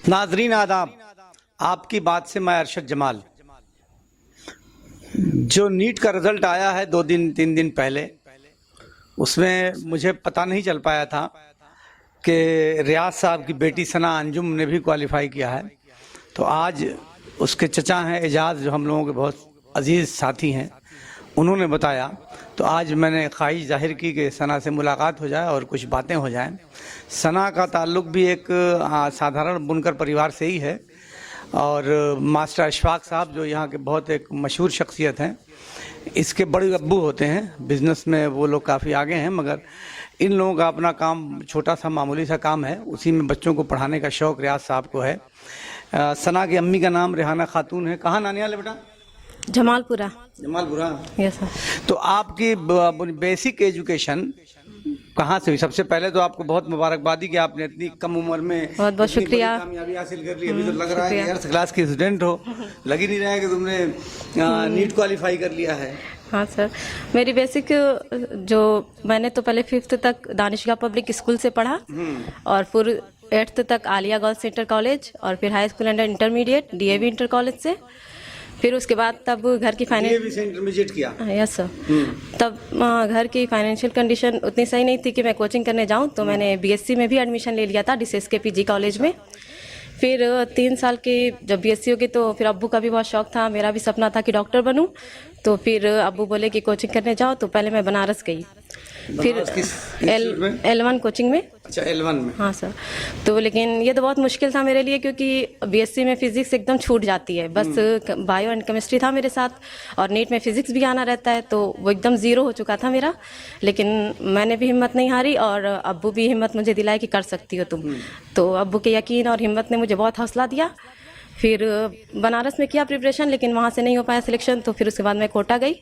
नाजरीन आदाब, आपकी बात से मैं अरशद जमाल। जो नीट का रिजल्ट आया है 2-3 दिन पहले, उसमें मुझे पता नहीं चल पाया था कि रियाज साहब की बेटी सना अंजुम ने भी क्वालिफाई किया है। तो आज उसके चचा हैं एजाज, जो हम लोगों के बहुत अजीज़ साथी हैं, उन्होंने बताया। तो आज मैंने ख्वाहिश जाहिर की कि सना से मुलाकात हो जाए और कुछ बातें हो जाएं। सना का ताल्लुक़ भी एक साधारण बुनकर परिवार से ही है और मास्टर अशफाक साहब जो यहाँ के बहुत एक मशहूर शख्सियत हैं, इसके बड़े अब्बू होते हैं। बिज़नेस में वो लोग काफ़ी आगे हैं, मगर इन लोगों का अपना काम छोटा सा मामूली सा काम है, उसी में बच्चों को पढ़ाने का शौक़ रियाज साहब को है। सना की अम्मी का नाम रेहाना खातून है। कहाँ नानियाल है बेटा? जमालपुरा। Jamalpura, yes sir. तो आपकी बेसिक एजुकेशन कहाँ से हुई? सबसे पहले तो आपको बहुत मुबारकबादी कि आपने इतनी कम उम्र में बहुत बहुत शुक्रिया, कामयाबी हासिल कर ली। अभी तो लग रहा है कि फर्स्ट क्लास की स्टूडेंट हो, लग ही नहीं रहा है कि तुमने नीट क्वालिफाई कर लिया है। हाँ सर, मेरी बेसिक जो मैंने तो पहले 5th तक दानिशगाह पब्लिक स्कूल से पढ़ा और फिर 8th तक आलिया गर्ल्स सेंटर कॉलेज और फिर high school and intermediate DAV inter college से। फिर उसके बाद तब घर की से इंटरमीडिएट किया। Yes sir. तब घर की फाइनेंशियल कंडीशन उतनी सही नहीं थी कि मैं कोचिंग करने जाऊं, तो मैंने बीएससी में भी एडमिशन ले लिया था DCS के पीजी कॉलेज में। फिर 3 साल की जब बीएससी हो गई तो फिर अब्बू का भी बहुत शौक था, मेरा भी सपना था कि डॉक्टर बनूं। तो फिर अब्बू बोले कि कोचिंग करने जाओ, तो पहले मैं बनारस गई, फिर L1 कोचिंग में। अच्छा, L1 में। हाँ सर। तो लेकिन ये तो बहुत मुश्किल था मेरे लिए, क्योंकि बीएससी में फिजिक्स एकदम छूट जाती है। बस बायो एंड केमिस्ट्री था मेरे साथ और नीट में फिजिक्स भी आना रहता है, तो वो एकदम ज़ीरो हो चुका था मेरा। लेकिन मैंने भी हिम्मत नहीं हारी और अब्बू भी हिम्मत मुझे दिलाई कि कर सकती हो तुम। तो अब्बू के यकीन और हिम्मत ने मुझे बहुत हौसला दिया। फिर बनारस में किया प्रिपरेशन, लेकिन वहाँ से नहीं हो पाया सिलेक्शन, तो फिर उसके बाद मैं कोटा गई।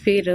फिर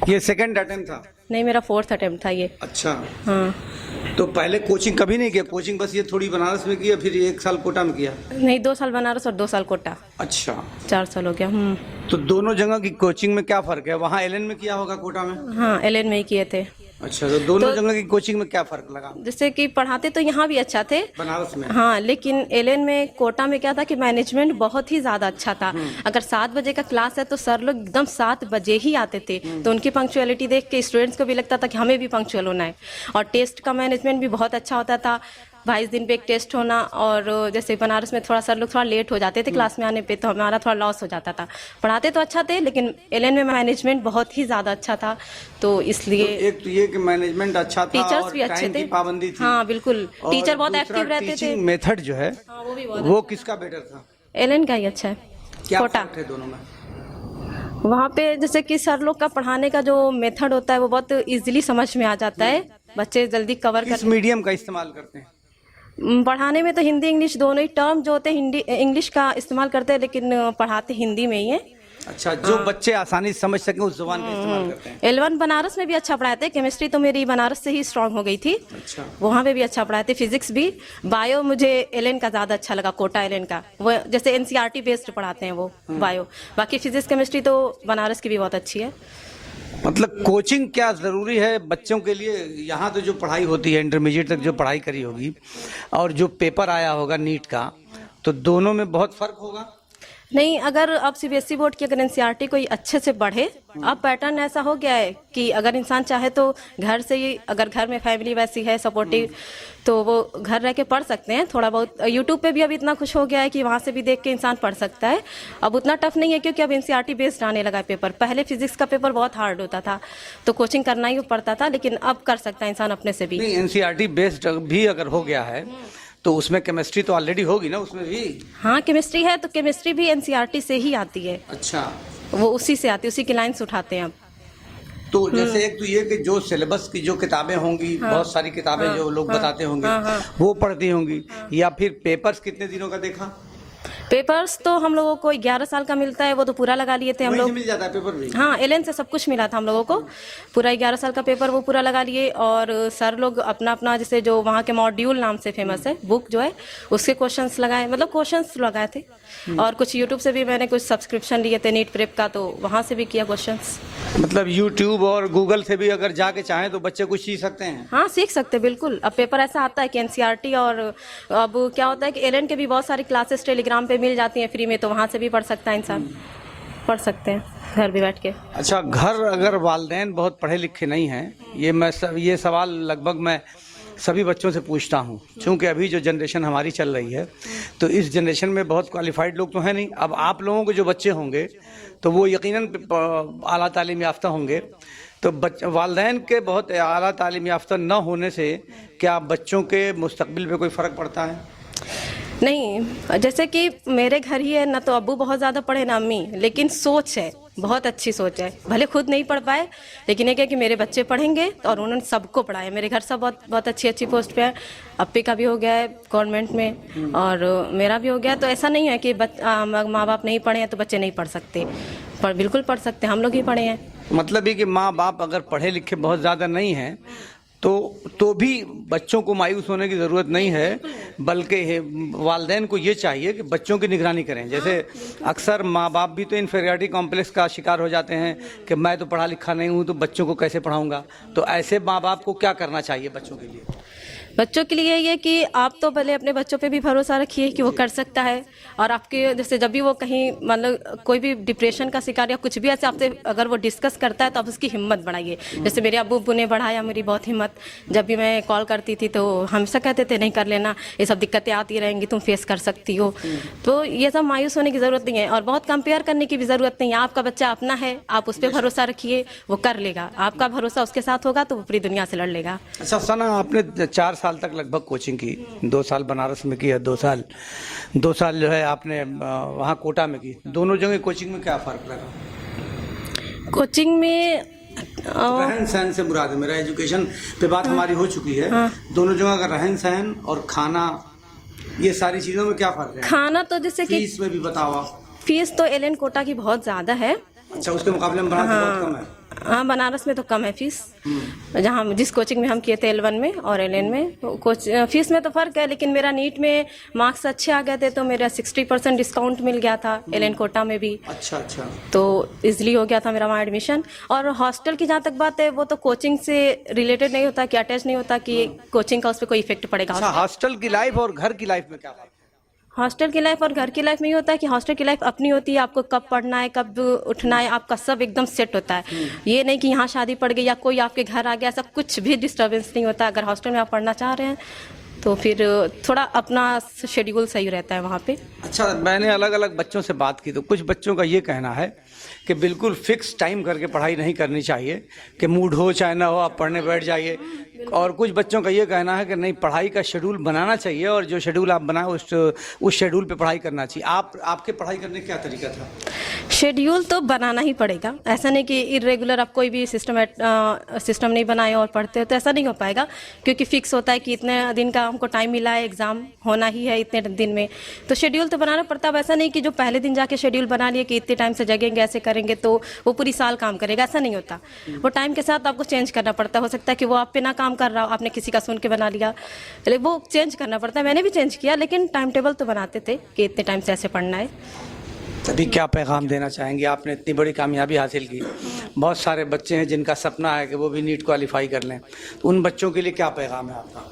ये सेकंड अटेम्प्ट था? नहीं, मेरा 4th अटेम्प्ट था ये। अच्छा। हाँ। तो पहले कोचिंग कभी नहीं किया? कोचिंग बस ये थोड़ी बनारस में किया, फिर 1 साल कोटा में किया? नहीं, 2 साल बनारस और 2 साल कोटा। अच्छा, 4 साल हो गया। तो दोनों जगह की कोचिंग में क्या फ़र्क है? वहाँ LN में किया होगा, कोटा में? हाँ, LN में ही किए थे। अच्छा, तो दोनों जगह की कोचिंग में क्या फ़र्क लगा? जैसे कि पढ़ाते तो यहाँ भी अच्छा थे बनारस में, हाँ, लेकिन LN में कोटा में क्या था कि मैनेजमेंट बहुत ही ज़्यादा अच्छा था। अगर 7 बजे का क्लास है तो सर लोग एकदम 7 बजे ही आते थे, तो उनकी पंक्चुअलिटी देख के स्टूडेंट्स को भी लगता था कि हमें भी पंक्चुअल होना है। और टेस्ट का मैनेजमेंट भी बहुत अच्छा होता था, 22 दिन पे एक टेस्ट होना। और जैसे बनारस में थोड़ा सर लोग थोड़ा लेट हो जाते थे क्लास में आने पे, तो हमारा थोड़ा लॉस हो जाता था। पढ़ाते तो अच्छा थे, लेकिन LN में मैनेजमेंट बहुत ही ज़्यादा अच्छा था, तो इसलिए तो एक तो ये कि मैनेजमेंट अच्छा था, टीचर्स भी अच्छे थे, पाबंदी थी। हाँ बिल्कुल, टीचर बहुत एक्टिव रहते थे। मेथड जो है वो किसका बेटर था? LN का ही अच्छा है। क्या कोटा फर्क है दोनों में? वहाँ पे जैसे कि सर लोग का पढ़ाने का जो मेथड होता है वो बहुत इजीली समझ में आ जाता है, बच्चे जल्दी कवर किस मीडियम का इस्तेमाल करते हैं? पढ़ाने में तो हिंदी इंग्लिश दोनों ही टर्म जो होते हैं हिंदी इंग्लिश का इस्तेमाल करते हैं, लेकिन पढ़ाते हिंदी में ही है। अच्छा, जो बच्चे आसानी से समझ सकें उस जुबान का इस्तेमाल करते हैं। L1 बनारस में भी अच्छा पढ़ाते हैं, केमिस्ट्री तो मेरी बनारस से ही स्ट्रांग हो गई थी। अच्छा। वहाँ पे भी अच्छा पढ़ाते, फिजिक्स भी। बायो मुझे LN का ज़्यादा अच्छा लगा, कोटा LN का। वो जैसे NCERT बेस्ड पढ़ाते हैं वो बायो। बाकी फिजिक्स केमिस्ट्री तो बनारस की भी बहुत अच्छी है। मतलब कोचिंग क्या ज़रूरी है बच्चों के लिए? यहाँ तो जो पढ़ाई होती है, इंटरमीडिएट तक जो पढ़ाई करी होगी और जो पेपर आया होगा नीट का, तो दोनों में बहुत फ़र्क होगा? नहीं, अगर अब CBSE बोर्ड की अगर NCERT कोई अच्छे से पढ़े, अब पैटर्न ऐसा हो गया है कि अगर इंसान चाहे तो घर से ही, अगर घर में फैमिली वैसी है सपोर्टिव, तो वो घर रह के पढ़ सकते हैं। थोड़ा बहुत यूट्यूब पे भी अब इतना कुछ हो गया है कि वहाँ से भी देख के इंसान पढ़ सकता है। अब उतना टफ नहीं है, क्योंकि अब NCERT बेस्ड आने लगा है पेपर। पहले फिजिक्स का पेपर बहुत हार्ड होता था, तो कोचिंग करना ही पड़ता था, लेकिन अब कर सकता है इंसान अपने से भी। नहीं, NCERT बेस्ड भी अगर हो गया है तो उसमें केमिस्ट्री तो ऑलरेडी होगी ना उसमें भी? हाँ, केमिस्ट्री है, तो केमिस्ट्री भी NCERT से ही आती है। अच्छा, वो उसी से आती है, उसी की लाइन्स उठाते हैं अब। तो जैसे एक तो ये कि जो सिलेबस की जो किताबें होंगी, बहुत सारी किताबें जो लोग बताते होंगे वो पढ़ती होंगी, या फिर पेपर्स कितने दिनों का देखा? पेपर्स तो हम लोगों को 11 साल का मिलता है, वो तो पूरा लगा लिए थे हम वहीं से लोग। मिल जाता है पेपर भी? हाँ, एलएन से सब कुछ मिला था हम लोगों को, पूरा 11 साल का पेपर वो पूरा लगा लिए। और सर लोग अपना अपना, जैसे जो वहाँ के मॉड्यूल नाम से फेमस है बुक जो है, उसके क्वेश्चंस लगाए, मतलब क्वेश्चंस लगाए थे। और कुछ यूट्यूब से भी मैंने कुछ सब्सक्रिप्शन लिए थे नीट प्रेप का, तो वहाँ से भी किया क्वेश्चंस। मतलब यूट्यूब और गूगल से भी अगर जाके चाहें तो बच्चे कुछ सीख सकते हैं? हाँ, सीख सकते हैं बिल्कुल। अब पेपर ऐसा आता है कि एनसीईआरटी, और अब क्या होता है कि एलएन के भी बहुत सारी क्लासेस टेलीग्राम पे मिल जाती हैं फ्री में, तो वहाँ से भी पढ़ सकता है इंसान, पढ़ सकते हैं घर भी बैठ के। अच्छा, घर अगर वालिदैन बहुत पढ़े लिखे नहीं हैं, ये सवाल लगभग मैं सभी बच्चों से पूछता हूँ, क्योंकि अभी जो जनरेशन हमारी चल रही है, तो इस जनरेशन में बहुत क्वालिफाइड लोग तो हैं नहीं। अब आप लोगों के जो बच्चे होंगे तो वो यकीनन आला तालीम याफ्ता होंगे, तो वालिदैन के बहुत आला तालीम याफ्ता न होने से क्या बच्चों के मुस्तकबिल पे कोई फ़र्क पड़ता है? नहीं, जैसे कि मेरे घर ही है ना, तो अब्बू बहुत ज़्यादा पढ़े ना अम्मी, लेकिन सोच है, बहुत अच्छी सोच है। भले खुद नहीं पढ़ पाए, लेकिन एक है कि मेरे बच्चे पढ़ेंगे, और उन्होंने सबको पढ़ाया। मेरे घर सब बहुत बहुत अच्छी अच्छी पोस्ट पे है। अप्पी का भी हो गया है गवर्नमेंट में, और मेरा भी हो गया। तो ऐसा नहीं है कि माँ बाप नहीं पढ़े हैं तो बच्चे नहीं पढ़ सकते, बिल्कुल पढ़ सकते, हम लोग ही पढ़े हैं। मतलब ये कि माँ बाप अगर पढ़े लिखे बहुत ज़्यादा नहीं हैं तो भी बच्चों को मायूस होने की ज़रूरत नहीं है, बल्कि वालिदैन को ये चाहिए कि बच्चों की निगरानी करें। जैसे अक्सर माँ बाप भी तो इन्फीरियरिटी कॉम्प्लेक्स का शिकार हो जाते हैं कि मैं तो पढ़ा लिखा नहीं हूँ तो बच्चों को कैसे पढ़ाऊँगा। तो ऐसे माँ बाप को क्या करना चाहिए बच्चों के लिए? बच्चों के लिए ये कि आप तो पहले अपने बच्चों पे भी भरोसा रखिए कि वो कर सकता है। और आपके जैसे जब भी वो कहीं मतलब कोई भी डिप्रेशन का शिकार या कुछ भी ऐसे आपसे अगर वो डिस्कस करता है तो आप उसकी हिम्मत बढ़ाइए। जैसे मेरे अब्बू ने बढ़ाया मेरी बहुत हिम्मत। जब भी मैं कॉल करती थी तो हमेशा कहते थे नहीं कर लेना, ये सब दिक्कतें आती रहेंगी, तुम फेस कर सकती हो। तो ये सब मायूस होने की ज़रूरत नहीं है और बहुत कंपेयर करने की भी ज़रूरत नहीं है। आपका बच्चा अपना है, आप उस पर भरोसा रखिए, वो कर लेगा। आपका भरोसा उसके साथ होगा तो वो पूरी दुनिया से लड़ लेगा। अच्छा सना, आपने 4 साल तक लगभग कोचिंग की, 2 साल बनारस में की है, 2 साल जो है आपने वहाँ कोटा में की। दोनों जगह कोचिंग में क्या फ़र्क लगा? कोचिंग में रहन सहन से मुराद है, मेरा एजुकेशन पे बात हमारी हो चुकी है। दोनों जगह का रहन सहन और खाना, ये सारी चीज़ों में क्या फ़र्क है? खाना तो जैसे कि फीस में भी बताओ आप। फीस तो एलएन कोटा की बहुत ज़्यादा है। अच्छा, उसके मुकाबले में बनारस बहुत कम है। हाँ, बनारस में तो कम है फीस। जहाँ जिस कोचिंग में हम किए थे L1 में और LN में, फीस में तो फ़र्क है। लेकिन मेरा नीट में मार्क्स अच्छे आ गए थे तो मेरा 60% डिस्काउंट मिल गया था LN कोटा में भी। अच्छा, तो इजली हो गया था मेरा वहाँ एडमिशन। और हॉस्टल की जहाँ तक बात है, वो तो कोचिंग से रिलेटेड नहीं होता कि अटैच नहीं होता कि कोचिंग का उस पर कोई इफेक्ट पड़ेगा। अच्छा, हॉस्टल की लाइफ और घर की लाइफ में क्या फ़र्क? हॉस्टल की लाइफ और घर की लाइफ में ये होता है कि हॉस्टल की लाइफ अपनी होती है, आपको कब पढ़ना है, कब उठना है, आपका सब एकदम सेट होता है। ये नहीं कि यहाँ शादी पड़ गई या कोई आपके घर आ गया, ऐसा कुछ भी डिस्टर्बेंस नहीं होता। अगर हॉस्टल में आप पढ़ना चाह रहे हैं तो फिर थोड़ा अपना शेड्यूल सही रहता है वहाँ पे। अच्छा, मैंने अलग अलग बच्चों से बात की तो कुछ बच्चों का ये कहना है कि बिल्कुल फिक्स टाइम करके पढ़ाई नहीं करनी चाहिए, कि मूड हो चाहे ना हो आप पढ़ने बैठ जाइए। और कुछ बच्चों का ये कहना है कि नहीं, पढ़ाई का शेड्यूल बनाना चाहिए और जो शेड्यूल आप बनाए उस शेड्यूल पे पढ़ाई करना चाहिए। आपके पढ़ाई करने का क्या तरीका था? शेड्यूल तो बनाना ही पड़ेगा। ऐसा नहीं कि इरेगुलर आप कोई भी सिस्टम नहीं बनाए और पढ़ते हो तो ऐसा नहीं हो पाएगा, क्योंकि फिक्स होता है कि इतने दिन का हमको टाइम मिला है, एग्ज़ाम होना ही है इतने दिन में, तो शेड्यूल तो बनाना पड़ता है। वैसा नहीं कि जो पहले दिन जाके शेड्यूल बना लिए कि इतने टाइम से जगेंगे, ऐसे करेंगे तो वो पूरी साल काम करेगा, ऐसा नहीं होता। वो टाइम के साथ आपको चेंज करना पड़ता है। हो सकता है कि वो आप पे ना काम कर रहा हो, आपने किसी का सुन के बना लिया, लेकिन वो चेंज करना पड़ता है। मैंने भी चेंज किया, लेकिन टाइम टेबल तो बनाते थे कि इतने टाइम से ऐसे पढ़ना है। तभी क्या पैगाम देना चाहेंगे? आपने इतनी बड़ी कामयाबी हासिल की, बहुत सारे बच्चे हैं जिनका सपना है कि वो भी नीट क्वालिफाई कर लें, तो उन बच्चों के लिए क्या पैगाम है आपका?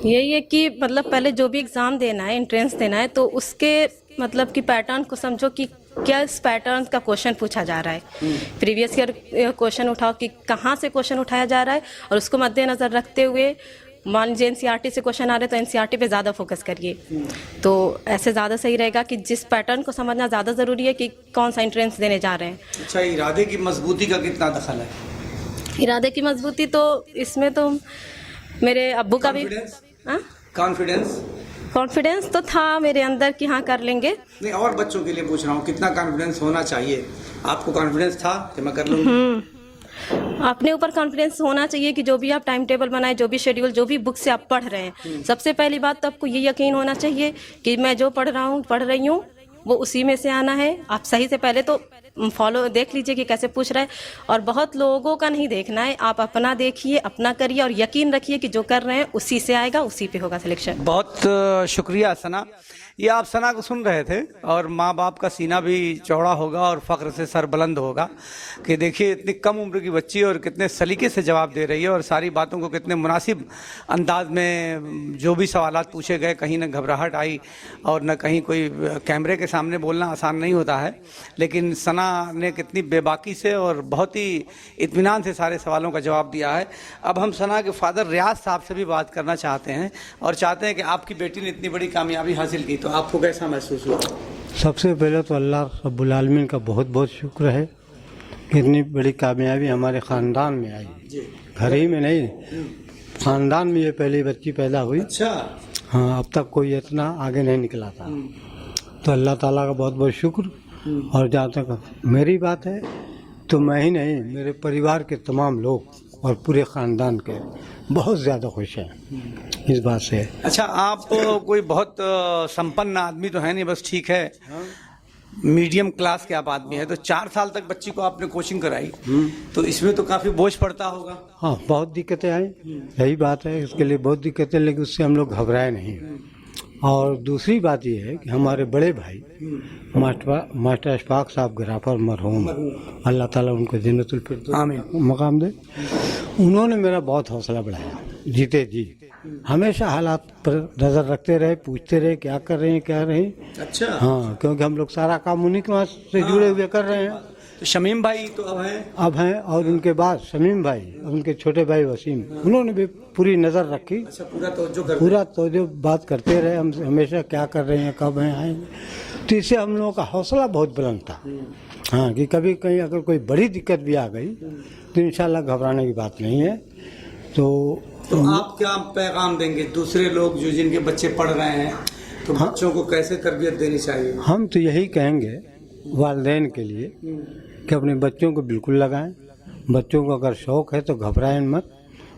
यही है कि मतलब पहले जो भी एग्ज़ाम देना है, एंट्रेंस देना है, तो उसके मतलब कि पैटर्न को समझो कि क्या इस पैटर्न का क्वेश्चन पूछा जा रहा है। प्रीवियस ईयर क्वेश्चन उठाओ कि कहाँ से क्वेश्चन उठाया जा रहा है, और उसको मद्देनज़र रखते हुए मान लीजिए एनसीईआरटी से क्वेश्चन आ रहे हैं तो एनसीईआरटी पे ज़्यादा फोकस करिए। तो ऐसे ज़्यादा सही रहेगा कि जिस पैटर्न को समझना ज़्यादा ज़रूरी है कि कौन सा एंट्रेंस देने जा रहे हैं। अच्छा, इरादे की मजबूती का कितना दखल है? इरादे की मजबूती तो इसमें तो मेरे अब्बू का भी कॉन्फिडेंस तो था मेरे अंदर कि हाँ कर लेंगे। नहीं, और बच्चों के लिए पूछ रहा हूँ, कितना कॉन्फिडेंस होना चाहिए? आपको कॉन्फिडेंस था कि मैं कर लूँगी? अपने ऊपर कॉन्फिडेंस होना चाहिए कि जो भी आप टाइम टेबल बनाए, जो भी शेड्यूल, जो भी बुक से आप पढ़ रहे हैं, सबसे पहली बात तो आपको ये यकीन होना चाहिए कि मैं जो पढ़ रहा हूँ, पढ़ रही हूँ, वो उसी में से आना है। आप सही से पहले तो फॉलो देख लीजिए कि कैसे पूछ रहा है, और बहुत लोगों का नहीं देखना है, आप अपना देखिए, अपना करिए और यकीन रखिए कि जो कर रहे हैं उसी से आएगा, उसी पे होगा सिलेक्शन। बहुत शुक्रिया सना। ये आप सना को सुन रहे थे, और माँ बाप का सीना भी चौड़ा होगा और फख्र से सर बुलंद होगा कि देखिए इतनी कम उम्र की बच्ची और कितने सलीके से जवाब दे रही है, और सारी बातों को कितने मुनासिब अंदाज में जो भी सवालात पूछे गए, कहीं न घबराहट आई और न कहीं कोई कैमरे के सामने बोलना आसान नहीं होता है, लेकिन सना ने कितनी बेबाकी से और बहुत ही इत्मीनान से सारे सवालों का जवाब दिया है। अब हम सना के फादर रियाज साहब से भी बात करना चाहते हैं, और चाहते हैं कि आपकी बेटी ने इतनी बड़ी कामयाबी हासिल की, तो आपको कैसा महसूस हुआ? सबसे पहले तो अल्लाह रब्बुल आलमीन का बहुत बहुत शुक्र है कि इतनी बड़ी कामयाबी हमारे ख़ानदान में आई। घर ही में नहीं, ख़ानदान में ये पहली बच्ची पैदा हुई। अच्छा। हाँ, अब तक कोई इतना आगे नहीं निकला था, तो अल्लाह ताला का बहुत बहुत शुक्र। और जहाँ तक मेरी बात है तो मैं ही नहीं, मेरे परिवार के तमाम लोग और पूरे ख़ानदान के बहुत ज़्यादा खुश हैं इस बात से। अच्छा, आप कोई बहुत संपन्न आदमी तो है नहीं, बस ठीक है, मीडियम क्लास के आप आदमी है, तो 4 साल तक बच्ची को आपने कोचिंग कराई, तो इसमें तो काफ़ी बोझ पड़ता होगा। हाँ, बहुत दिक्कतें आई, यही बात है, इसके लिए बहुत दिक्कतें, लेकिन उससे हम लोग घबराए नहीं। और दूसरी बात यह है कि हमारे बड़े भाई मास्टर अशफाक साहब ग्राफर मरहूम, अल्लाह ताला उनको जन्नतुल फिरदौस मकाम दे, उन्होंने मेरा बहुत हौसला बढ़ाया। जीते जी हमेशा हालात पर नज़र रखते रहे, पूछते रहे क्या कर रहे हैं, क्या रहे। अच्छा। हाँ, क्योंकि हम लोग सारा काम उन्हीं के वहाँ से जुड़े हुए कर रहे हैं। तो शमीम भाई तो अब हैं, और उनके बाद शमीम भाई, उनके छोटे भाई वसीम, उन्होंने भी पूरी नज़र रखी। अच्छा, पूरा तवज्जो बात करते रहे हम हमेशा, क्या कर रहे हैं, कब हैं, आएंगे। तो इससे हम लोगों का हौसला बहुत बुलंद था। हाँ, कि कभी कहीं अगर कोई बड़ी दिक्कत भी आ गई तो इंशाल्लाह घबराने की बात नहीं है। तो आप क्या पैगाम देंगे दूसरे लोग जो जिनके बच्चे पढ़ रहे हैं, तो बच्चों को कैसे तरबियत देनी चाहिए? हम तो यही कहेंगे वालिदैन के लिए कि अपने बच्चों को बिल्कुल लगाएं। बच्चों को अगर शौक़ है तो घबराएं मत।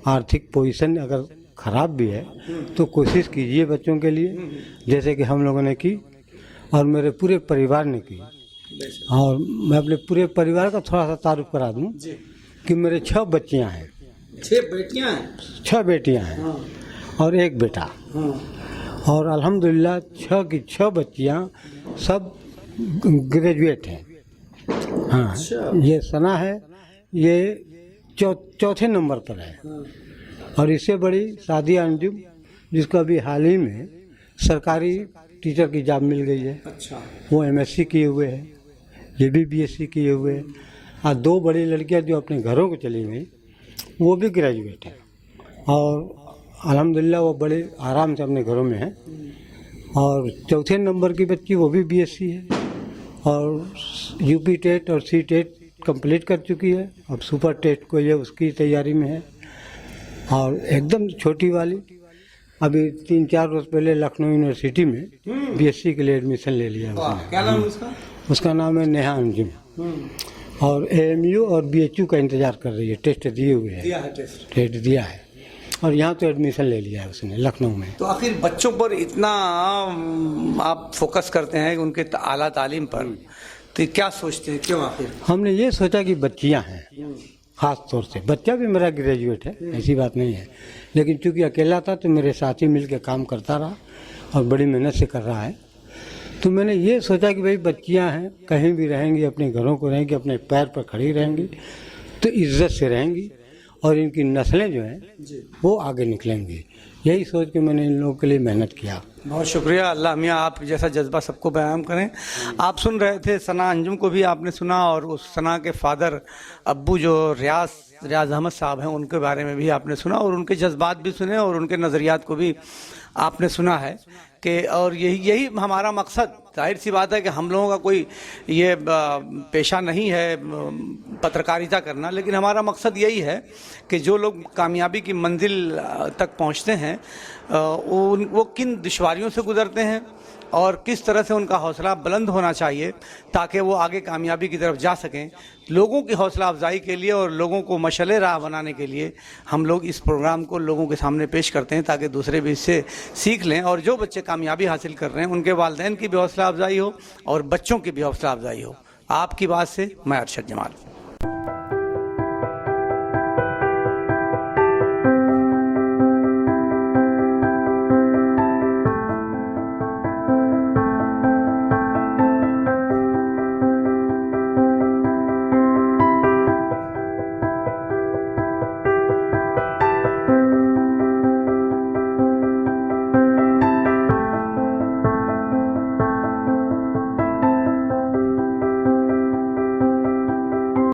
आर्थिक पोजीशन अगर ख़राब भी है तो कोशिश कीजिए बच्चों के लिए, जैसे कि हम लोगों ने की और मेरे पूरे परिवार ने की। और मैं अपने पूरे परिवार का थोड़ा सा तारुफ करा दूं कि मेरे 6 बच्चियां हैं। 6 बेटियां हैं? 6 बेटियां हैं। हाँ। और 1 बेटा। हाँ। और अल्हम्दुलिल्लाह 6 की 6 बच्चियां सब ग्रेजुएट हैं। हाँ। अच्छा। ये सना है, ये चौथे नंबर पर है। हाँ। और इससे बड़ी सादिया अंजुम, जिसको अभी हाल ही में सरकारी टीचर की जॉब मिल गई है। अच्छा। वो MSc किए हुए है, ये भी BSc किए हुए है। और 2 बड़ी लड़कियां जो अपने घरों को चली गई, वो भी ग्रेजुएट है। और अल्हम्दुलिल्लाह वो बड़े आराम से अपने घरों में है। और चौथे नंबर की बच्ची, वो भी BSc है और UP टेट और C टेट कंप्लीट कर चुकी है। अब सुपर टेट को ये उसकी तैयारी में है। और एकदम छोटी वाली अभी 3-4 रोज पहले लखनऊ यूनिवर्सिटी में BSc के लिए एडमिशन ले लिया उसने। क्या नाम है उसका? उसका नाम है नेहा अंजुम। और AMU और BHU का इंतज़ार कर रही है। टेस्ट दिए हुए हैं, टेस्ट दिया है और यहाँ तो एडमिशन ले लिया है उसने लखनऊ में। तो आखिर बच्चों पर इतना आप फोकस करते हैं उनके आला तालीम पर, तो क्या सोचते हैं, क्यों आखिर? हमने ये सोचा कि बच्चियाँ हैं, ख़ास तौर से बच्चा भी मेरा ग्रेजुएट है, ऐसी बात नहीं है, लेकिन चूँकि अकेला था तो मेरे साथ ही मिल के काम करता रहा और बड़ी मेहनत से कर रहा है। तो मैंने ये सोचा कि भाई बच्चियाँ हैं, कहीं भी रहेंगी, अपने घरों को रहेंगी, अपने पैर पर खड़ी रहेंगी तो इज्जत से रहेंगी और इनकी नस्लें जो हैं वो आगे निकलेंगी। यही सोच के मैंने इन लोगों के लिए मेहनत किया। बहुत शुक्रिया। अल्लाह मियाँ आप जैसा जज्बा सबको बयान करें। आप सुन रहे थे सना अंजुम को भी आपने सुना, और उस सना के फादर अब्बू जो रियाज अहमद साहब हैं उनके बारे में भी आपने सुना, और उनके जज्बात भी सुने और उनके नज़रियात को भी आपने सुना है कि, और यही हमारा मकसद जाहिर सी बात है कि हम लोगों का कोई ये पेशा नहीं है पत्रकारिता करना, लेकिन हमारा मकसद यही है कि जो लोग कामयाबी की मंजिल तक पहुंचते हैं वो किन दुश्वारियों से गुजरते हैं और किस तरह से उनका हौसला बुलंद होना चाहिए ताकि वो आगे कामयाबी की तरफ जा सकें। लोगों की हौसला अफजाई के लिए और लोगों को मशाले राह बनाने के लिए हम लोग इस प्रोग्राम को लोगों के सामने पेश करते हैं ताकि दूसरे भी इससे सीख लें और जो बच्चे कामयाबी हासिल कर रहे हैं उनके वालिदैन की भी हौसला अफजाई हो और बच्चों की भी हौसला अफजाई हो। आपकी बात से मैं अरशद जमाल।